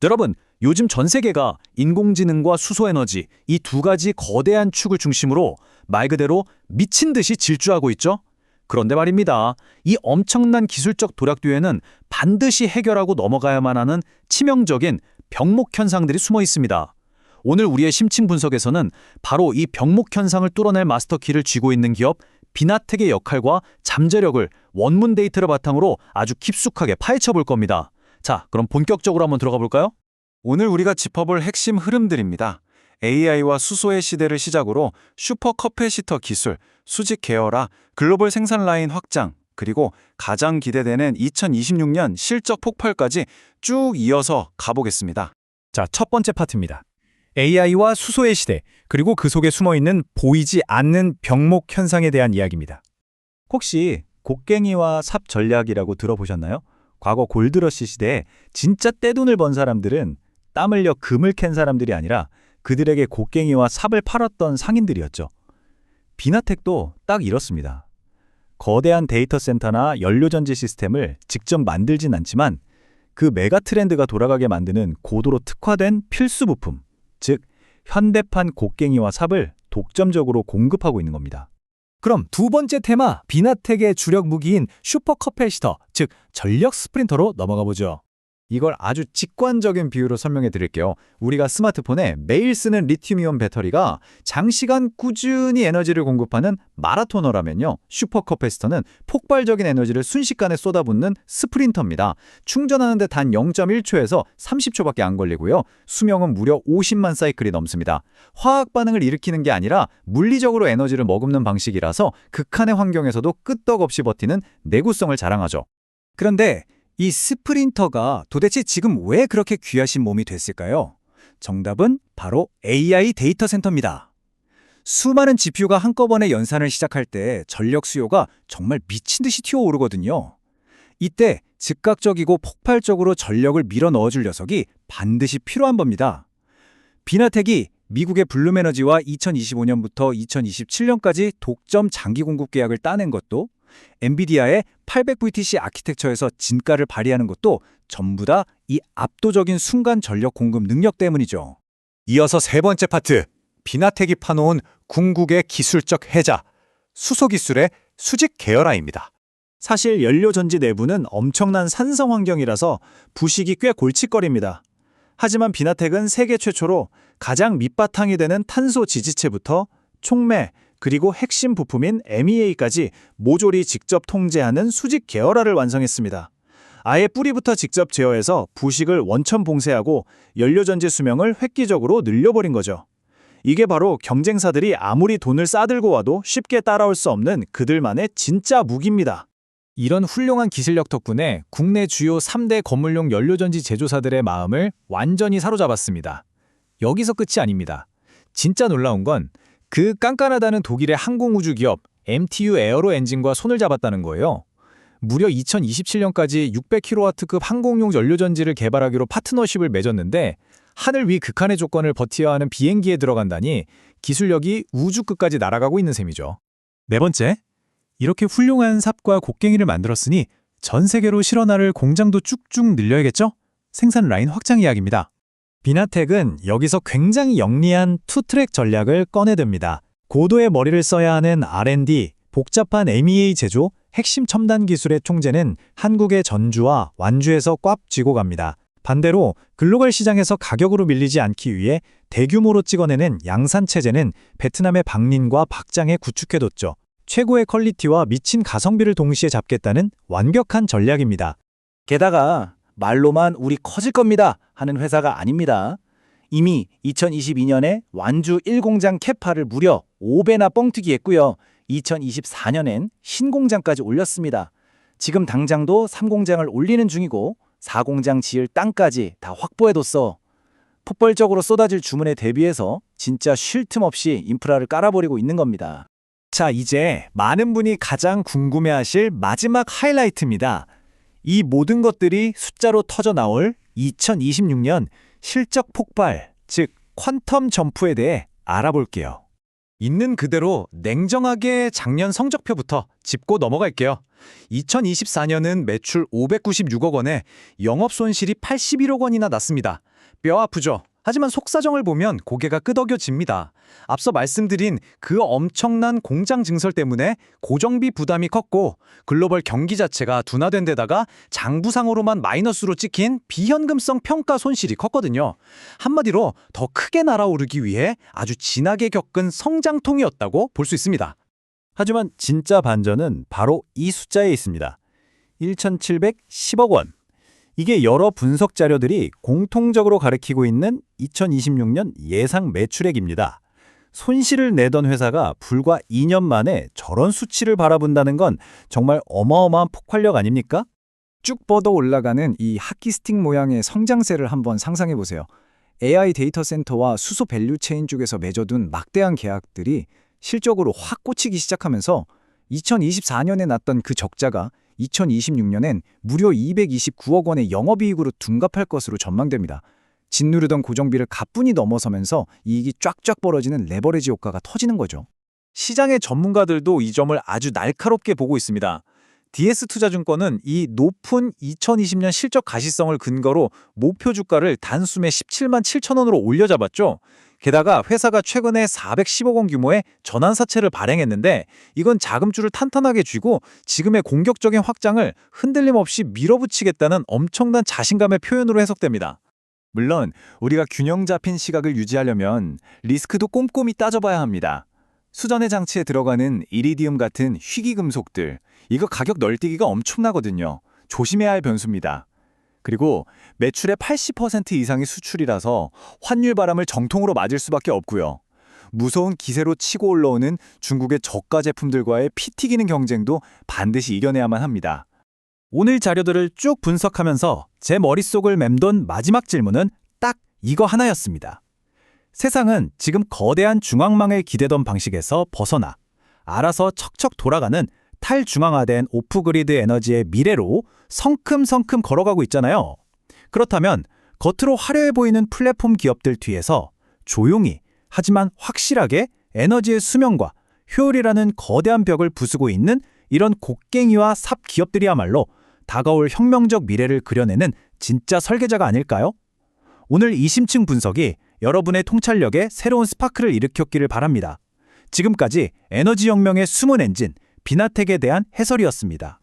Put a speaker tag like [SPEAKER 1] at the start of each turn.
[SPEAKER 1] 여러분, 요즘 전 세계가 인공지능과 수소에너지 이 두 가지 거대한 축을 중심으로 말 그대로 미친 듯이 질주하고 있죠? 그런데 말입니다. 이 엄청난 기술적 도약 뒤에는 반드시 해결하고 넘어가야만 하는 치명적인 병목 현상들이 숨어 있습니다. 오늘 우리의 심층 분석에서는 바로 이 병목 현상을 뚫어낼 마스터키를 쥐고 있는 기업 비나텍의 역할과 잠재력을 원문 데이터를 바탕으로 아주 깊숙하게 파헤쳐 볼 겁니다. 자, 그럼 본격적으로 한번 들어가 볼까요?
[SPEAKER 2] 오늘 우리가 짚어볼 핵심 흐름들입니다. AI와 수소의 시대를 시작으로 슈퍼커패시터 기술, 수직 계열화, 글로벌 생산 라인 확장, 그리고 가장 기대되는 2026년 실적 폭발까지 쭉 이어서 가보겠습니다.
[SPEAKER 3] 자, 첫 번째 파트입니다. AI와 수소의 시대, 그리고 그 속에 숨어있는 보이지 않는 병목 현상에 대한 이야기입니다. 혹시 곡괭이와 삽 전략이라고 들어보셨나요? 과거 골드러시 시대에 진짜 떼돈을 번 사람들은 땀 흘려 금을 캔 사람들이 아니라 그들에게 곡괭이와 삽을 팔았던 상인들이었죠. 비나텍도 딱 이렇습니다. 거대한 데이터 센터나 연료전지 시스템을 직접 만들진 않지만 그 메가 트렌드가 돌아가게 만드는 고도로 특화된 필수 부품, 즉 현대판 곡괭이와 삽을 독점적으로 공급하고 있는 겁니다. 그럼 두 번째 테마, 비나텍의 주력 무기인 슈퍼커패시터, 즉 전력 스프린터로 넘어가 보죠. 이걸 아주 직관적인 비유로 설명해 드릴게요. 우리가 스마트폰에 매일 쓰는 리튬이온 배터리가 장시간 꾸준히 에너지를 공급하는 마라토너라면요. 슈퍼커패시터는 폭발적인 에너지를 순식간에 쏟아붓는 스프린터입니다. 충전하는데 단 0.1초에서 30초밖에 안 걸리고요. 수명은 무려 50만 사이클이 넘습니다. 화학 반응을 일으키는 게 아니라 물리적으로 에너지를 머금는 방식이라서 극한의 환경에서도 끄떡없이 버티는 내구성을 자랑하죠. 그런데 이 스프린터가 도대체 지금 왜 그렇게 귀하신 몸이 됐을까요? 정답은 바로 AI 데이터 센터입니다. 수많은 GPU가 한꺼번에 연산을 시작할 때 전력 수요가 정말 미친 듯이 튀어오르거든요. 이때 즉각적이고 폭발적으로 전력을 밀어 넣어줄 녀석이 반드시 필요한 겁니다. 비나텍이 미국의 블룸에너지와 2025년부터 2027년까지 독점 장기 공급 계약을 따낸 것도, 엔비디아의 800VTC 아키텍처에서 진가를 발휘하는 것도 전부 다 이 압도적인 순간 전력 공급 능력 때문이죠. 이어서 세 번째 파트, 비나텍이 파놓은 궁극의 기술적 해자, 수소 기술의 수직 계열화입니다. 사실 연료전지 내부는 엄청난 산성 환경이라서 부식이 꽤 골칫거리입니다. 하지만 비나텍은 세계 최초로 가장 밑바탕이 되는 탄소 지지체부터 촉매, 그리고 핵심 부품인 MEA까지 모조리 직접 통제하는 수직 계열화를 완성했습니다. 아예 뿌리부터 직접 제어해서 부식을 원천 봉쇄하고 연료전지 수명을 획기적으로 늘려버린 거죠. 이게 바로 경쟁사들이 아무리 돈을 싸들고 와도 쉽게 따라올 수 없는 그들만의 진짜 무기입니다. 이런 훌륭한 기술력 덕분에 국내 주요 3대 건물용 연료전지 제조사들의 마음을 완전히 사로잡았습니다. 여기서 끝이 아닙니다. 진짜 놀라운 건 그 깐깐하다는 독일의 항공우주 기업 MTU 에어로 엔진과 손을 잡았다는 거예요. 무려 2027년까지 600kW급 항공용 연료전지를 개발하기로 파트너십을 맺었는데 하늘 위 극한의 조건을 버텨야 하는 비행기에 들어간다니 기술력이 우주 끝까지 날아가고 있는 셈이죠. 네 번째, 이렇게 훌륭한 삽과 곡괭이를 만들었으니 전 세계로 실어나를 공장도 쭉쭉 늘려야겠죠? 생산 라인 확장 이야기입니다. 비나텍은 여기서 굉장히 영리한 투트랙 전략을 꺼내듭니다. 고도의 머리를 써야 하는 R&D, 복잡한 MEA 제조, 핵심 첨단 기술의 총재는 한국의 전주와 완주에서 꽉 쥐고 갑니다. 반대로 글로벌 시장에서 가격으로 밀리지 않기 위해 대규모로 찍어내는 양산 체제는 베트남의 박린과 박장에 구축해뒀죠. 최고의 퀄리티와 미친 가성비를 동시에 잡겠다는 완벽한 전략입니다. 게다가 말로만 우리 커질 겁니다 하는 회사가 아닙니다. 이미 2022년에 완주 1공장 캐파를 무려 5배나 뻥튀기 했고요. 2024년엔 신공장까지 올렸습니다. 지금 당장도 3공장을 올리는 중이고 4공장 지을 땅까지 다 확보해뒀어. 폭발적으로 쏟아질 주문에 대비해서 진짜 쉴 틈 없이 인프라를 깔아버리고 있는 겁니다. 자, 이제 많은 분이 가장 궁금해하실 마지막 하이라이트입니다. 이 모든 것들이 숫자로 터져 나올 2026년 실적 폭발, 즉 퀀텀 점프에 대해 알아볼게요.
[SPEAKER 1] 있는 그대로 냉정하게 작년 성적표부터 짚고 넘어갈게요. 2024년은 매출 596억 원에 영업 손실이 81억 원이나 났습니다. 뼈 아프죠? 하지만 속사정을 보면 고개가 끄덕여집니다. 앞서 말씀드린 그 엄청난 공장 증설 때문에 고정비 부담이 컸고 글로벌 경기 자체가 둔화된 데다가 장부상으로만 마이너스로 찍힌 비현금성 평가 손실이 컸거든요. 한마디로 더 크게 날아오르기 위해 아주 진하게 겪은 성장통이었다고 볼 수 있습니다.
[SPEAKER 3] 하지만 진짜 반전은 바로 이 숫자에 있습니다. 1,710억 원. 이게 여러 분석 자료들이 공통적으로 가리키고 있는 2026년 예상 매출액입니다. 손실을 내던 회사가 불과 2년 만에 저런 수치를 바라본다는 건 정말 어마어마한 폭발력 아닙니까?
[SPEAKER 4] 쭉 뻗어 올라가는 이 하키스틱 모양의 성장세를 한번 상상해 보세요. AI 데이터 센터와 수소 밸류 체인 쪽에서 맺어둔 막대한 계약들이 실적으로 확 꽂히기 시작하면서 2024년에 났던 그 적자가 2026년엔 무려 229억 원의 영업이익으로 둔갑할 것으로 전망됩니다. 짓누르던 고정비를 가뿐히 넘어서면서 이익이 쫙쫙 벌어지는 레버리지 효과가 터지는 거죠.
[SPEAKER 3] 시장의 전문가들도 이 점을 아주 날카롭게 보고 있습니다. DS투자증권은 이 높은 2020년 실적 가시성을 근거로 목표 주가를 단숨에 17만 7천 원으로 올려잡았죠. 게다가 회사가 최근에 410억 원 규모의 전환사채를 발행했는데 이건 자금줄을 탄탄하게 쥐고 지금의 공격적인 확장을 흔들림 없이 밀어붙이겠다는 엄청난 자신감의 표현으로 해석됩니다. 물론 우리가 균형 잡힌 시각을 유지하려면 리스크도 꼼꼼히 따져봐야 합니다. 수전의 장치에 들어가는 이리디움 같은 희귀금속들, 이거 가격 널뛰기가 엄청나거든요. 조심해야 할 변수입니다. 그리고 매출의 80% 이상이 수출이라서 환율 바람을 정통으로 맞을 수밖에 없고요. 무서운 기세로 치고 올라오는 중국의 저가 제품들과의 피 튀기는 경쟁도 반드시 이겨내야만 합니다. 오늘 자료들을 쭉 분석하면서 제 머릿속을 맴돈 마지막 질문은 딱 이거 하나였습니다. 세상은 지금 거대한 중앙망을 기대던 방식에서 벗어나 알아서 척척 돌아가는 탈중앙화된 오프그리드 에너지의 미래로 성큼성큼 걸어가고 있잖아요. 그렇다면 겉으로 화려해 보이는 플랫폼 기업들 뒤에서 조용히 하지만 확실하게 에너지의 수명과 효율이라는 거대한 벽을 부수고 있는 이런 곡괭이와 삽 기업들이야말로 다가올 혁명적 미래를 그려내는 진짜 설계자가 아닐까요? 오늘 이 심층 분석이 여러분의 통찰력에 새로운 스파크를 일으켰기를 바랍니다. 지금까지 에너지 혁명의 숨은 엔진, 비나텍에 대한 해설이었습니다.